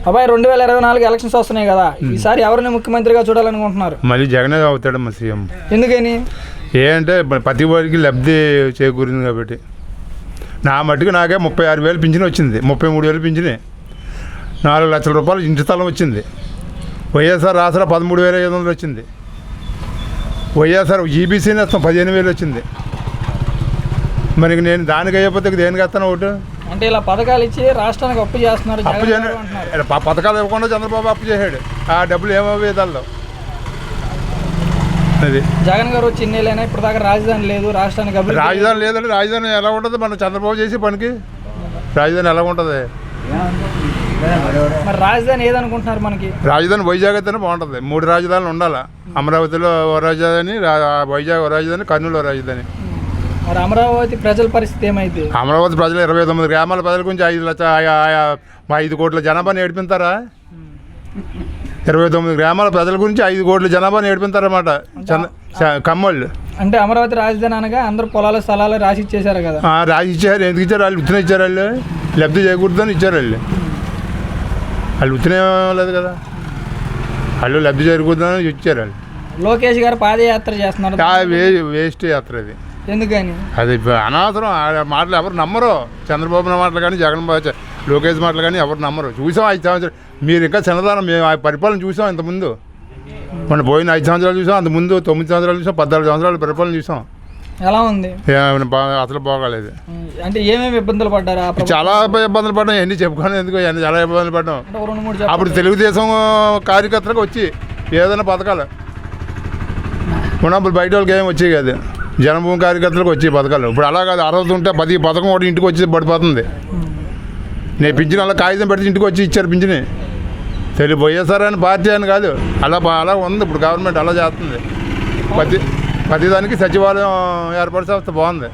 అబ్బాయి 2024 ఎలక్షన్స్ వస్తున్నాయి కదా, ఈసారి ఎవరిని ముఖ్యమంత్రిగా చూడాలనుకుంటున్నారు? మళ్ళీ జగనే అవుతాడమ్మా సీఎం. ఎందుకని? అంటే ప్రతి వారికి లబ్ధి చేకూరింది కాబట్టి. నా మట్టుకు నాకే 36,000 పింఛన్ వచ్చింది, 33,000 పింఛనే, 4 లక్షల రూపాయలు ఇంటి స్థలం వచ్చింది. వైఎస్ఆర్ ఆసరా 13,500 వచ్చింది. వైఎస్ఆర్ ఈబీసీ నేస్తాం 15,000 వచ్చింది. మరి నేను దానికి అయ్యకపోతే దేనికి వేస్తాను ఓటు? అంటే ఇలా పథకాలు ఇచ్చి రాష్ట్రానికి అప్పు చేస్తున్నారు. అప్పు చేయను, పథకాలు ఇవ్వకుండా చంద్రబాబు అప్పు చేశాడు. ఆ డబ్బులు ఏమవి దానిలో అది. జగన్ గారు వచ్చి ఇన్నేళ్ళైనా ఇప్పుడు దాకా రాజధాని లేదు, రాష్ట్రానికి రాజధాని లేదండి. రాజధాని ఎలా ఉంటుంది? మన చంద్రబాబు చేసే పనికి రాజధాని ఎలా ఉంటుంది? మరి రాజధాని ఏదనుకుంటున్నారు? మనకి రాజధాని వైజాగ్ అయితేనే బాగుంటుంది. 3 రాజధానులు ఉండాలి. అమరావతిలో ఓ రాజధాని, వైజాగ్ ఓ రాజధాని, కర్నూలు రాజధాని. మరి అమరావతి ప్రజల పరిస్థితి ఏమైంది? అమరావతి ప్రజలు 29 గ్రామాల ప్రజల గురించి 5 కోట్ల జనాభాని ఏడిపిస్తారా? 29 గ్రామాల ప్రజల గురించి 5 కోట్ల జనాభాని ఏడిపిస్తారన్నమాట కమ్మోళ్ళు. అంటే అమరావతి రాజధాని అనగా అందరూ పొలాల స్థలాలు రాసి ఇచ్చేసారు కదా. రాసి ఇచ్చారు. ఎందుకు ఇచ్చారు? వాళ్ళు ఉత్తనే ఇచ్చారు. వాళ్ళు లబ్ధి చేయకూడదని ఇచ్చారు. వాళ్ళు ఉత్తనే లేదు కదా, వాళ్ళు లబ్ధి చేయకూడదని ఇచ్చారు. వాళ్ళు లోకేష్ గారు పాదయాత్ర చేస్తున్నారు. వేస్ట్ యాత్ర అది. ఎందుకని? అది అనవసరం. మాటలు ఎవరు నమ్మరు. చంద్రబాబు మాటలు కానీ, జగన్ లోకేష్ మాటలు కానీ ఎవరు నమ్మరు. చూసాం 5 సంవత్సరాలు. మీరు ఇంకా చిన్నదానం. మేము ఆ పరిపాలన చూసాం ఇంతకుముందు. మనం పోయిన 5 సంవత్సరాలు చూసాం, అంతకుముందు 9 సంవత్సరాలు చూసాం, 14 సంవత్సరాలు పరిపాలన చూసాం. ఎలా ఉంది? అసలు బాగాలేదు. అంటే ఏమేమి ఇబ్బందులు పడ్డారా? చాలా ఇబ్బందులు పడ్డాం. ఎన్ని చెప్పుకోను ఎందుకు, చాలా ఇబ్బందులు పడ్డాం. అప్పుడు తెలుగుదేశం కార్యకర్తలకు వచ్చి ఏదైనా పథకాలు ఉన్నప్పుడు బయట వాళ్ళకి ఏమి వచ్చేవి కాదు. జనభూమి కార్యకర్తలకు వచ్చే పథకాలు ఇప్పుడు అలా కాదు. అర్హత ఉంటే 10 పథకం ఒకటి ఇంటికి వచ్చి పడిపోతుంది. నేను పింఛన్ అలా కాగితం పెడితే ఇంటికి వచ్చి ఇచ్చారు పింఛని. తెలుగు వైఎస్ఆర్ అని పార్టీ అని కాదు, అలా ఉంది ఇప్పుడు గవర్నమెంట్ అలా చేస్తుంది. ప్రతిదానికి సచివాలయం ఏర్పడితే వస్తే బాగుంది.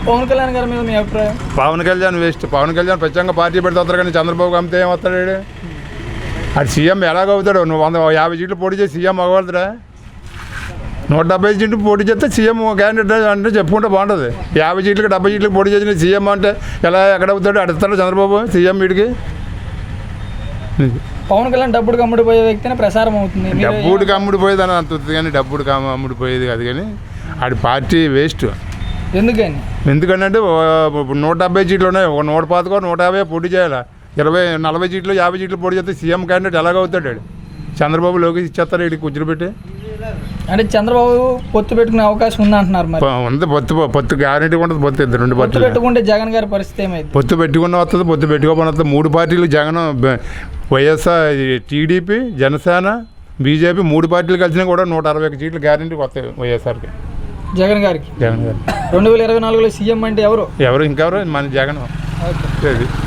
పవన్ కళ్యాణ్ గారి మీద మీ అభిప్రాయం? పవన్ కళ్యాణ్ వేస్ట్. పవన్ కళ్యాణ్ ప్రత్యేకంగా పార్టీ పెడితే వస్తారు కానీ చంద్రబాబు అమ్మితే ఏమవుతాడు? అది సీఎం ఎలాగవుతాడు? నువ్వు 150 సీట్లు పోటీ చేసి సీఎం అవ్వగలుగుతారా? 170 సీట్లు పోటీ చేస్తే సీఎం క్యాండిడేట్ అంటే చెప్పుకుంటే బాగుంటుంది. 50 సీట్లకి 70 సీట్లకి పోటీ చేసిన సీఎం అంటే ఎక్కడ అవుతాడు? అడుగుతాడు చంద్రబాబు సీఎం వీడికి. పవన్ కళ్యాణ్ డబ్బుడికి అమ్ముడిపోయే వ్యక్తిని ప్రసారం అవుతుంది. డబ్బుడికి అమ్ముడిపోయేది అని అంటుంది కానీ డబ్బుడికి అమ్ముడిపోయేది కాదు. కానీ ఆడి పార్టీ వేస్ట్. ఎందుకని? ఎందుకంటే 170 సీట్లు ఉన్నాయి. 125 150 పోటీ చేయాలి. 40 సీట్లు 50 సీట్లు పోటీ చేస్తే సీఎం క్యాండిడేట్ ఎలాగవుతాడు? చంద్రబాబు లోకేష్ ఇచ్చేస్తారు వీడికి కూర్చోబెట్టి. అంటే చంద్రబాబు పొత్తు పెట్టుకునే అవకాశం ఉంది అంటున్నారు. ఉంది. పొత్తు గ్యారెంటీ ఉంటుంది. పొత్తు 2 పార్టీలు పెట్టుకుంటే జగన్ గారి పరిస్థితి ఏమైంది? పొత్తు పెట్టుకున్న వస్తుంది, పొత్తు పెట్టుకోమని వస్తుంది. 3 పార్టీలు జగన్, వైఎస్ఆర్, టీడీపీ, జనసేన, బీజేపీ 3 పార్టీలు కలిసినా కూడా 161 సీట్లు గ్యారెంటీకి వస్తాయి వైఎస్ఆర్కి. జగన్ గారికి 2024లో సీఎం అంటే ఎవరు? ఇంకెవరు? మన జగన్.